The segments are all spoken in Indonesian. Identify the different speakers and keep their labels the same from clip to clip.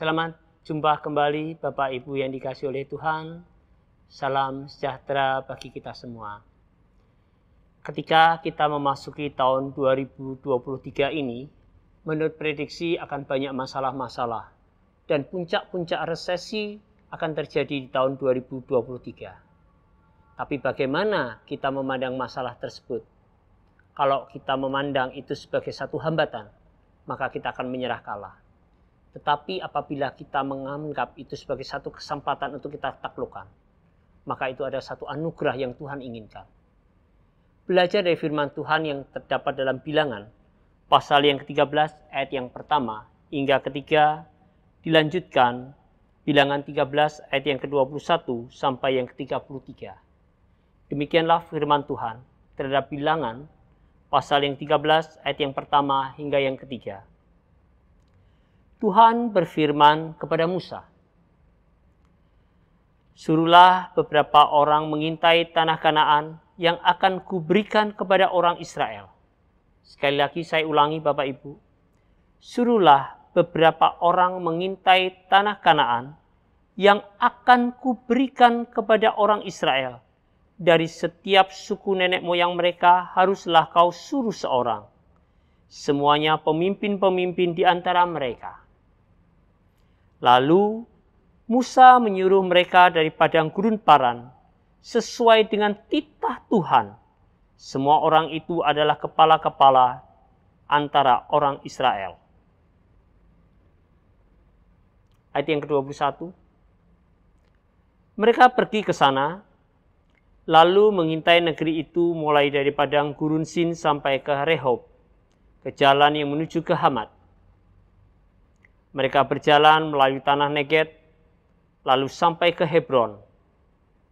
Speaker 1: Selamat jumpa kembali Bapak Ibu yang dikasihi oleh Tuhan. Salam sejahtera bagi kita semua. Ketika kita memasuki tahun 2023 ini, menurut prediksi akan banyak masalah-masalah dan puncak-puncak resesi akan terjadi di tahun 2023. Tapi bagaimana kita memandang masalah tersebut? Kalau kita memandang itu sebagai satu hambatan, maka kita akan menyerah kalah. Tetapi apabila kita menganggap itu sebagai satu kesempatan untuk kita taklukkan, maka itu ada satu anugerah yang Tuhan inginkan. Belajar dari firman Tuhan yang terdapat dalam Bilangan, pasal yang ke-13 ayat yang pertama hingga ketiga, dilanjutkan Bilangan 13 ayat yang ke-21 sampai yang ke-33. Demikianlah firman Tuhan terhadap Bilangan, pasal yang 13 ayat yang pertama hingga yang ketiga. Tuhan berfirman kepada Musa, "Suruhlah beberapa orang mengintai tanah Kanaan yang akan kuberikan kepada orang Israel." Sekali lagi saya ulangi Bapak Ibu. Suruhlah beberapa orang mengintai tanah Kanaan yang akan kuberikan kepada orang Israel. Dari setiap suku nenek moyang mereka haruslah kau suruh seorang. Semuanya pemimpin-pemimpin di antara mereka. Lalu Musa menyuruh mereka dari padang gurun Paran sesuai dengan titah Tuhan. Semua orang itu adalah kepala-kepala antara orang Israel. Ayat yang ke-21. Mereka pergi ke sana, lalu mengintai negeri itu mulai dari padang gurun Sin sampai ke Rehob, ke jalan yang menuju ke Hamat. Mereka berjalan melalui tanah Neged, lalu sampai ke Hebron.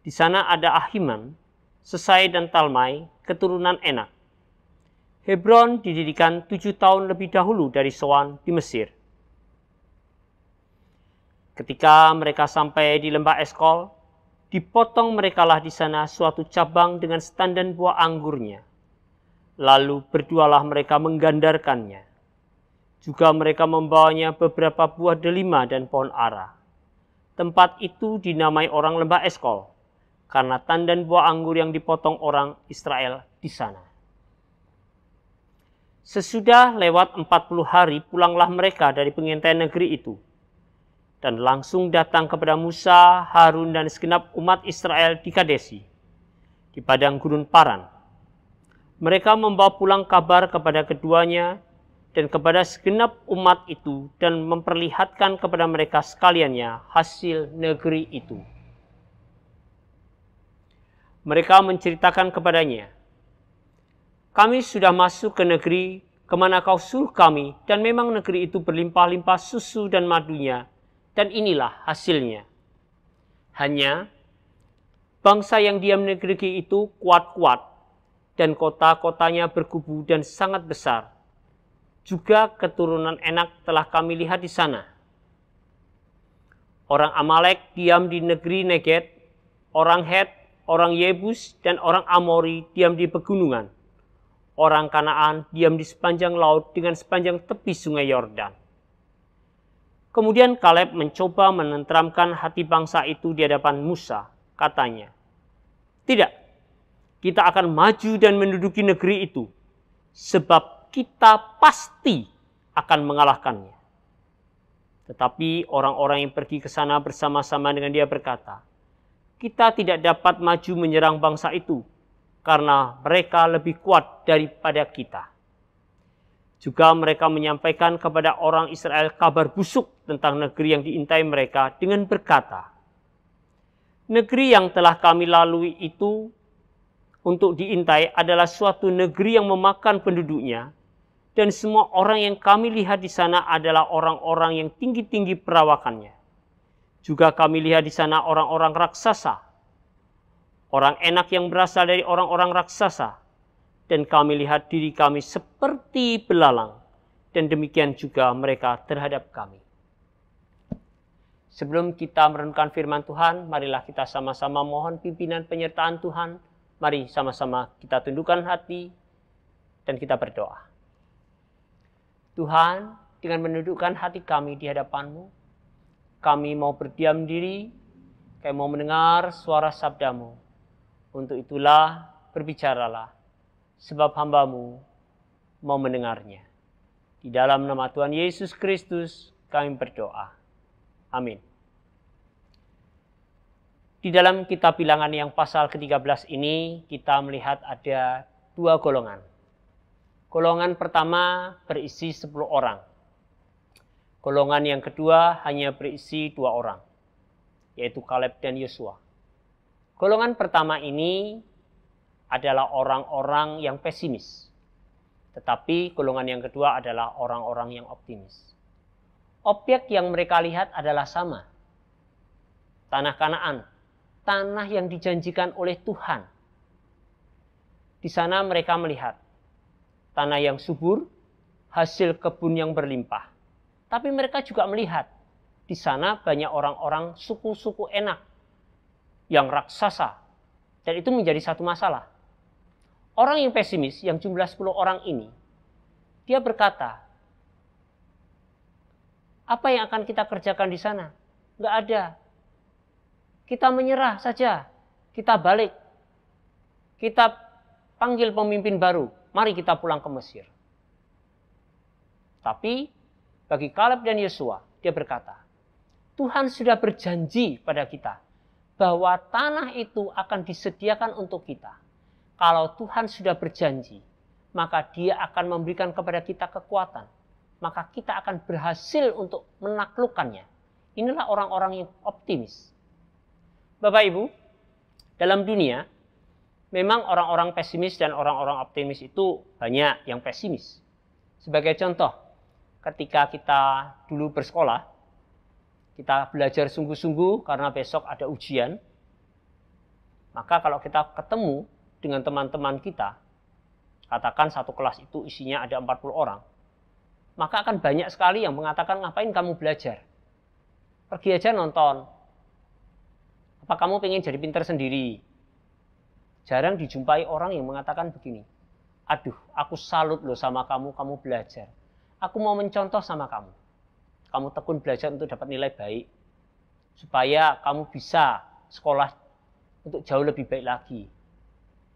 Speaker 1: Di sana ada Ahiman, Sesai dan Talmai, keturunan Enak. Hebron didirikan 7 tahun lebih dahulu dari Soan di Mesir. Ketika mereka sampai di lembah Eskol, dipotong merekalah di sana suatu cabang dengan setandan buah anggurnya. Lalu berdualah mereka menggandarkannya. Juga mereka membawanya beberapa buah delima dan pohon ara. Tempat itu dinamai orang lembah Eskol, karena tandan buah anggur yang dipotong orang Israel di sana. Sesudah lewat 40 hari pulanglah mereka dari pengintaian negeri itu, dan langsung datang kepada Musa, Harun dan segenap umat Israel di Kadesi, di padang gurun Paran. Mereka membawa pulang kabar kepada keduanya dan kepada segenap umat itu, dan memperlihatkan kepada mereka sekaliannya hasil negeri itu. Mereka menceritakan kepadanya, "Kami sudah masuk ke negeri kemana kau suruh kami, dan memang negeri itu berlimpah-limpah susu dan madunya, dan inilah hasilnya. Hanya bangsa yang diam di negeri itu kuat-kuat, dan kota-kotanya berkubu dan sangat besar. Juga keturunan Enak telah kami lihat di sana. Orang Amalek diam di negeri Neged, orang Het, orang Yebus, dan orang Amori diam di pegunungan. Orang Kanaan diam di sepanjang laut dengan sepanjang tepi sungai Yordan." Kemudian Kaleb mencoba menenteramkan hati bangsa itu di hadapan Musa. Katanya, "Tidak, kita akan maju dan menduduki negeri itu, sebab kita pasti akan mengalahkannya." Tetapi orang-orang yang pergi ke sana bersama-sama dengan dia berkata, "Kita tidak dapat maju menyerang bangsa itu, karena mereka lebih kuat daripada kita." Juga mereka menyampaikan kepada orang Israel kabar busuk tentang negeri yang diintai mereka dengan berkata, "Negeri yang telah kami lalui itu untuk diintai adalah suatu negeri yang memakan penduduknya, dan semua orang yang kami lihat di sana adalah orang-orang yang tinggi-tinggi perawakannya. Juga kami lihat di sana orang-orang raksasa, orang Enak yang berasal dari orang-orang raksasa, dan kami lihat diri kami seperti belalang, dan demikian juga mereka terhadap kami." Sebelum kita merenungkan firman Tuhan, marilah kita sama-sama mohon pimpinan penyertaan Tuhan. Mari sama-sama kita tundukkan hati dan kita berdoa. Tuhan, dengan menundukkan hati kami di hadapan-Mu, Kami mau berdiam diri, kami mau mendengar suara sabda-Mu. Untuk itulah berbicaralah, sebab hamba-Mu mau mendengarnya. Di dalam nama Tuhan Yesus Kristus kami berdoa. Amin. Di dalam kitab Bilangan yang pasal ke-13 ini kita melihat ada dua golongan. Golongan pertama berisi 10 orang. Golongan yang kedua hanya berisi 2 orang, yaitu Kaleb dan Yosua. Golongan pertama ini adalah orang-orang yang pesimis. Tetapi golongan yang kedua adalah orang-orang yang optimis. Objek yang mereka lihat adalah sama. Tanah Kanaan, tanah yang dijanjikan oleh Tuhan. Di sana mereka melihat tanah yang subur, hasil kebun yang berlimpah. Tapi mereka juga melihat di sana banyak orang-orang suku-suku enak yang raksasa. Dan itu menjadi satu masalah. Orang yang pesimis, yang jumlah 10 orang ini, dia berkata, apa yang akan kita kerjakan di sana? Nggak ada. Kita menyerah saja. Kita balik. Kita panggil pemimpin baru. Mari kita pulang ke Mesir. Tapi bagi Kaleb dan Yosua, dia berkata, Tuhan sudah berjanji pada kita bahwa tanah itu akan disediakan untuk kita. Kalau Tuhan sudah berjanji, maka Dia akan memberikan kepada kita kekuatan. Maka kita akan berhasil untuk menaklukkannya. Inilah orang-orang yang optimis. Bapak Ibu, dalam dunia, memang orang-orang pesimis dan orang-orang optimis itu banyak yang pesimis. Sebagai contoh, ketika kita dulu bersekolah, kita belajar sungguh-sungguh karena besok ada ujian. Maka kalau kita ketemu dengan teman-teman kita, katakan satu kelas itu isinya ada 40 orang, maka akan banyak sekali yang mengatakan, ngapain kamu belajar? Pergi aja nonton. Apa kamu pengen jadi pintar sendiri? Jarang dijumpai orang yang mengatakan begini, aduh, aku salut loh sama kamu, kamu belajar. Aku mau mencontoh sama kamu. Kamu tekun belajar untuk dapat nilai baik. Supaya kamu bisa sekolah untuk jauh lebih baik lagi.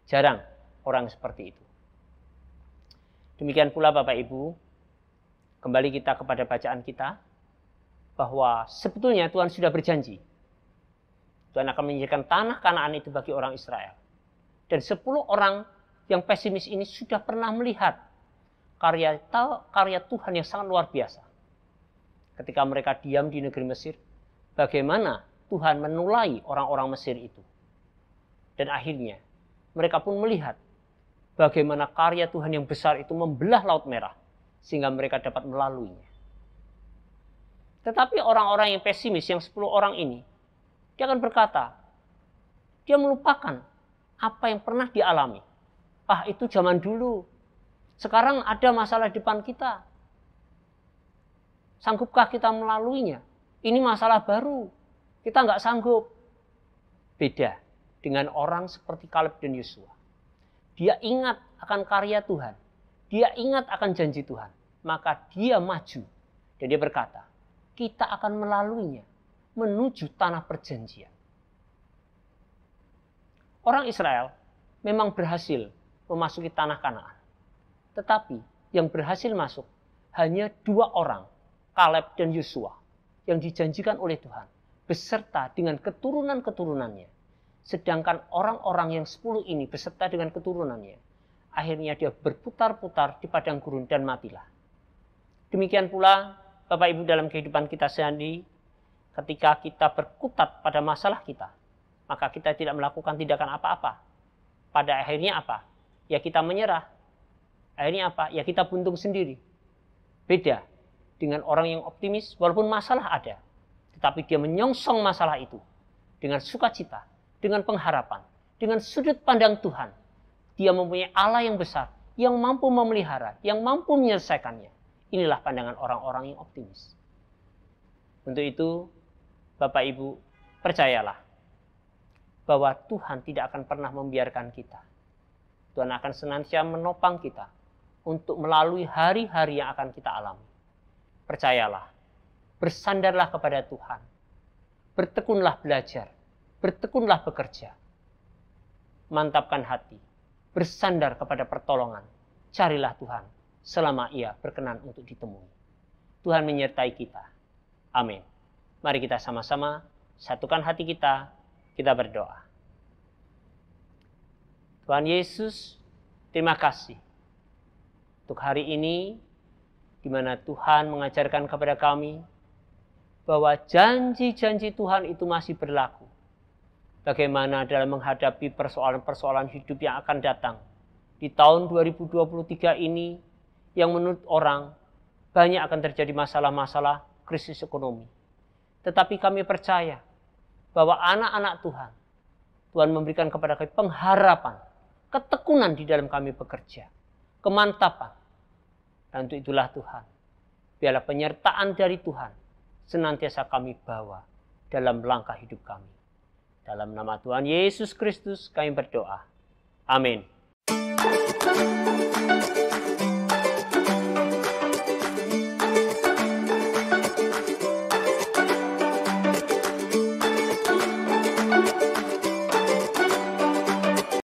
Speaker 1: Jarang orang seperti itu. Demikian pula Bapak Ibu, kembali kita kepada bacaan kita, bahwa sebetulnya Tuhan sudah berjanji. Tuhan akan menyediakan tanah Kanaan itu bagi orang Israel. Dan 10 orang yang pesimis ini sudah pernah melihat karya Tuhan yang sangat luar biasa. Ketika mereka diam di negeri Mesir, bagaimana Tuhan menulai orang-orang Mesir itu. Dan akhirnya mereka pun melihat bagaimana karya Tuhan yang besar itu membelah Laut Merah sehingga mereka dapat melaluinya. Tetapi orang-orang yang pesimis, yang 10 orang ini, dia akan berkata, dia melupakan apa yang pernah dialami. Ah, itu zaman dulu. Sekarang ada masalah di depan kita. Sanggupkah kita melaluinya? Ini masalah baru. Kita nggak sanggup. Beda dengan orang seperti Kaleb dan Yosua. Dia ingat akan karya Tuhan. Dia ingat akan janji Tuhan. Maka dia maju. Dan dia berkata, kita akan melaluinya menuju tanah perjanjian. Orang Israel memang berhasil memasuki tanah Kanaan. Tetapi yang berhasil masuk hanya 2 orang, Kaleb dan Yosua, yang dijanjikan oleh Tuhan, beserta dengan keturunan-keturunannya. Sedangkan orang-orang yang 10 ini beserta dengan keturunannya, akhirnya dia berputar-putar di padang gurun dan matilah. Demikian pula Bapak Ibu dalam kehidupan kita sehari, ketika kita berkutat pada masalah kita, maka kita tidak melakukan tindakan apa-apa. Pada akhirnya apa? Ya kita menyerah. Akhirnya apa? Ya kita buntung sendiri. Beda dengan orang yang optimis, walaupun masalah ada, tetapi dia menyongsong masalah itu dengan sukacita, dengan pengharapan, dengan sudut pandang Tuhan. Dia mempunyai Allah yang besar, yang mampu memelihara, yang mampu menyelesaikannya. Inilah pandangan orang-orang yang optimis. Untuk itu, Bapak Ibu, percayalah bahwa Tuhan tidak akan pernah membiarkan kita. Tuhan akan senantiasa menopang kita untuk melalui hari-hari yang akan kita alami. Percayalah, bersandarlah kepada Tuhan, bertekunlah belajar, bertekunlah bekerja. Mantapkan hati, bersandar kepada pertolongan. Carilah Tuhan selama Ia berkenan untuk ditemui. Tuhan menyertai kita. Amin. Mari kita sama-sama satukan hati kita berdoa. Tuhan Yesus, terima kasih untuk hari ini, di mana Tuhan mengajarkan kepada kami bahwa janji-janji Tuhan itu masih berlaku. Bagaimana dalam menghadapi persoalan-persoalan hidup yang akan datang di tahun 2023 ini, yang menurut orang banyak akan terjadi masalah-masalah krisis ekonomi. Tetapi kami percaya bahwa anak-anak Tuhan memberikan kepada kami pengharapan, ketekunan di dalam kami bekerja, kemantapan. Dan untuk itulah Tuhan, biarlah penyertaan dari Tuhan senantiasa kami bawa dalam langkah hidup kami. Dalam nama Tuhan Yesus Kristus kami berdoa. Amin.